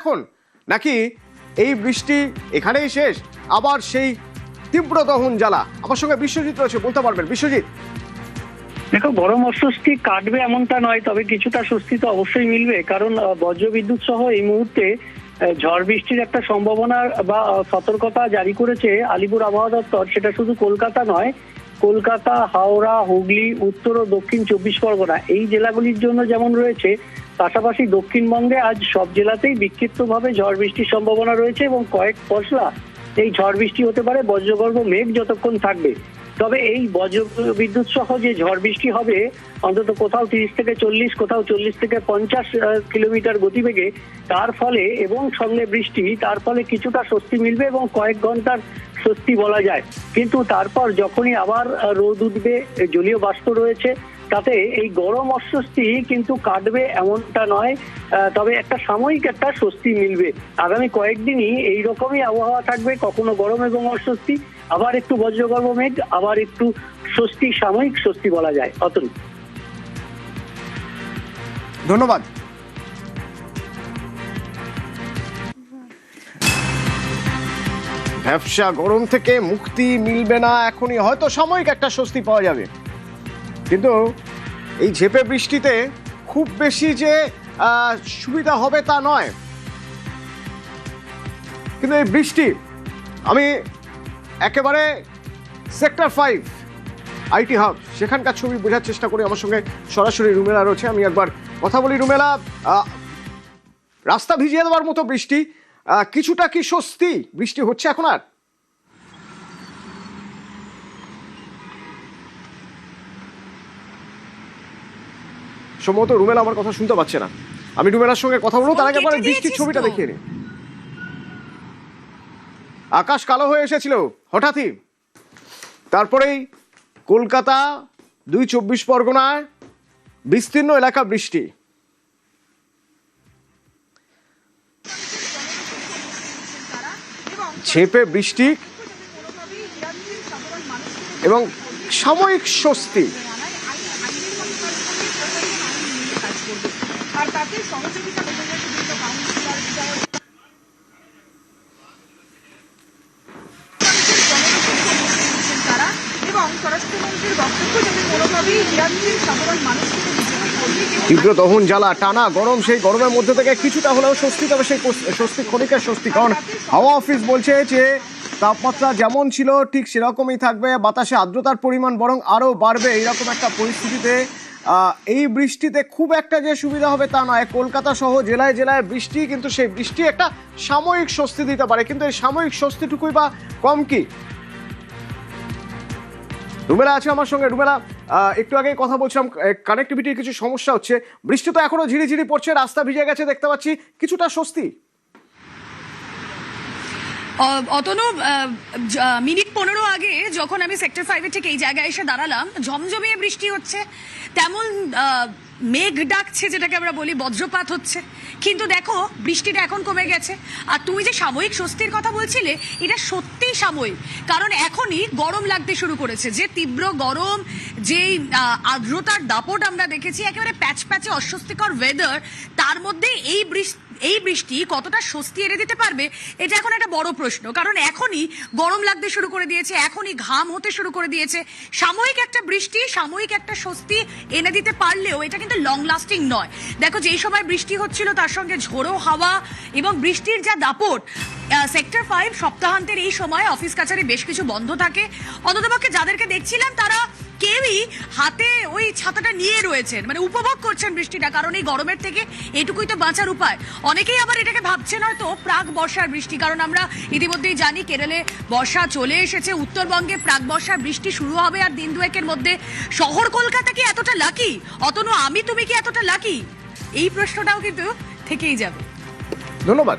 এখন নাকি এই বৃষ্টি এখানেই শেষ, আবার সেই তীব্র দহন জ্বালা? আমার সঙ্গে বিশ্বজিৎ রয়েছে, বলতে পারবেন বিশ্বজিৎ? দেখো, গরম অস্বস্তি কাটবে এমনটা নয়, তবে কিছুটা স্বস্তি তো অবশ্যই মিলবে। কারণ বজ্রবিদ্যুৎ সহ এই মুহূর্তে ঝড় বৃষ্টির একটা সম্ভাবনা বা সতর্কতা জারি করেছে আলিপুর আবহাওয়া দপ্তর। সেটা শুধু কলকাতা নয়, কলকাতা, হাওড়া, হুগলি, উত্তর ও দক্ষিণ 24 পরগনা এই জেলাগুলির জন্য যেমন রয়েছে, পাশাপাশি দক্ষিণবঙ্গে আজ সব জেলাতেই বিক্ষিপ্তভাবে ঝড় বৃষ্টির সম্ভাবনা রয়েছে এবং কয়েক পশলা এই ঝড় বৃষ্টি হতে পারে বজ্রগর্ভ মেঘ যতক্ষণ থাকবে। তবে এই বজ্রবিদ্যুৎ সহ যে ঝড় বৃষ্টি হবে, অন্তত কোথাও 30 থেকে 40, কোথাও 40 থেকে 50 কিলোমিটার গতিবেগে, তার ফলে এবং সঙ্গে বৃষ্টি, তার ফলে কিছুটা স্বস্তি মিলবে এবং কয়েক ঘন্টার স্বস্তি বলা যায়। কিন্তু তারপর যখনই আবার রোদ উঠবে, জলীয় বাষ্প রয়েছে, তাতে এই গরম অস্বস্তি কিন্তু কাটবে এমনটা নয়। তবে একটা সাময়িক একটা স্বস্তি মিলবে। আগামী কয়েকদিনই এইরকমই আবহাওয়া থাকবে, কখনো গরম এবং অস্বস্তি, আবার একটু বজ্রগর্ভ মেঘ, আবার একটু স্বস্তি, সাময়িক স্বস্তি বলা যায়। অতন, ধন্যবাদ। ব্যবসা গরম থেকে মুক্তি মিলবে না এখনই, হয়তো সাময়িক একটা স্বস্তি পাওয়া যাবে, কিন্তু এই ঝেঁপে বৃষ্টিতে খুব বেশি যে সুবিধা হবে তা নয়। কিন্তু এই বৃষ্টি, আমি একেবারে সেক্টর 5 আইটি হাব সেখানকার ছবি বোঝার চেষ্টা করি। আমার সঙ্গে সরাসরি রুমেলা রয়েছে, আমি একবার কথা বলি। রুমেলা, রাস্তা ভিজিয়ে দেওয়ার মতো বৃষ্টি, কিছুটা কি স্বস্তি বৃষ্টি হচ্ছে এখন? আর সম্ভবত রুমেলা আমার কথা শুনতে পাচ্ছে না। আমি রুমেলার সঙ্গে কথা বলবো, তার আগে একবার বৃষ্টির ছবিটা দেখিয়ে নিই। আকাশ কালো হয়ে এসেছিল হঠাৎই, তারপরেই কলকাতা, 2 24 পরগনায় বিস্তীর্ণ এলাকা বৃষ্টি। ঝেঁপে বৃষ্টি এবং সাময়িক স্বস্তি। তীব্র দহন জ্বালা, টানা গরম, সেই গরমের মধ্যে থেকে কিছুটা হলেও স্বস্তি, তবে সেই স্বস্তি ক্ষণিকের স্বস্তি। কারণ হাওয়া অফিস বলছে যে তাপমাত্রা যেমন ছিল ঠিক সেরকমই থাকবে, বাতাসে আর্দ্রতার পরিমাণ বরং আরও বাড়বে। এইরকম একটা পরিস্থিতিতে এই বৃষ্টিতে খুব একটা যে সুবিধা হবে তা নয়। কলকাতা সহ জেলায় জেলায় বৃষ্টি, কিন্তু সেই বৃষ্টি একটা সাময়িক স্বস্তি দিতে পারে, কিন্তু এই সাময়িক স্বস্তিটুকুই বা কম কি? রুমেলা আছে আমার সঙ্গে। রুমেলা, একটু আগে কথা বলছিলাম, কানেক্টিভিটির কিছু সমস্যা হচ্ছে। বৃষ্টি তো এখনো ঝিরিঝিরি পড়ছে, রাস্তা ভিজে গেছে দেখতে পাচ্ছি, কিছুটা স্বস্তি? অতনু, মিনিট 15 আগে যখন আমি সেক্টর 5-এর ঠিক এই জায়গায় এসে দাঁড়ালাম, ঝমঝমিয়ে বৃষ্টি হচ্ছে, তেমন মেঘ ডাকছে, যেটাকে আমরা বলি, বজ্রপাত হচ্ছে। কিন্তু দেখো, বৃষ্টিটা এখন কমে গেছে। আর তুমি যে সাময়িক স্বস্তির কথা বলছিলে, এটা সত্যিই সাময়িক। কারণ এখনই গরম লাগতে শুরু করেছে। যে তীব্র গরম, যেই আর্দ্রতার দাপট আমরা দেখেছি, একেবারে প্যাচ প্যাচে অস্বস্তিকর ওয়েদার, তার মধ্যে এই বৃষ্টি কতটা স্বস্তি এনে দিতে পারবে, এটা এখন একটা বড় প্রশ্ন। কারণ এখনই গরম লাগতে শুরু করে দিয়েছে, এখনই ঘাম হতে শুরু করে দিয়েছে। সাময়িক একটা বৃষ্টি, সাময়িক একটা স্বস্তি এনে দিতে পারলেও এটা কিন্তু লং লাস্টিং নয়। দেখো, যেই সময় বৃষ্টি হচ্ছিল তার সঙ্গে ঝোড়ো হাওয়া এবং বৃষ্টির যা দাপট, সেক্টর 5 সপ্তাহান্তের এই সময় অফিস কাছারি বেশ কিছু বন্ধ থাকে। অন্ততপক্ষে যাদেরকে দেখছিলাম তারা কেউই হাতে ওই ছাতাটা নিয়ে রয়েছেন, মানে উপভোগ করছেন বৃষ্টিটা। কারণ এই গরমের থেকে এটুকুই তো বাঁচার উপায়। অনেকেই আবার এটাকে ভাবছেন হয়তো প্রাক বর্ষার বৃষ্টি, কারণ আমরা ইতিমধ্যেই জানি কেরলে বর্ষা চলে এসেছে, উত্তরবঙ্গে প্রাক বর্ষার বৃষ্টি শুরু হবে আর দিন দুয়েকের মধ্যে। শহর কলকাতা কি এতটা লাকি? অতনু, তুমি কি এতটা লাকি? এই প্রশ্নটাও কিন্তু থেকেই যাবে। ধন্যবাদ।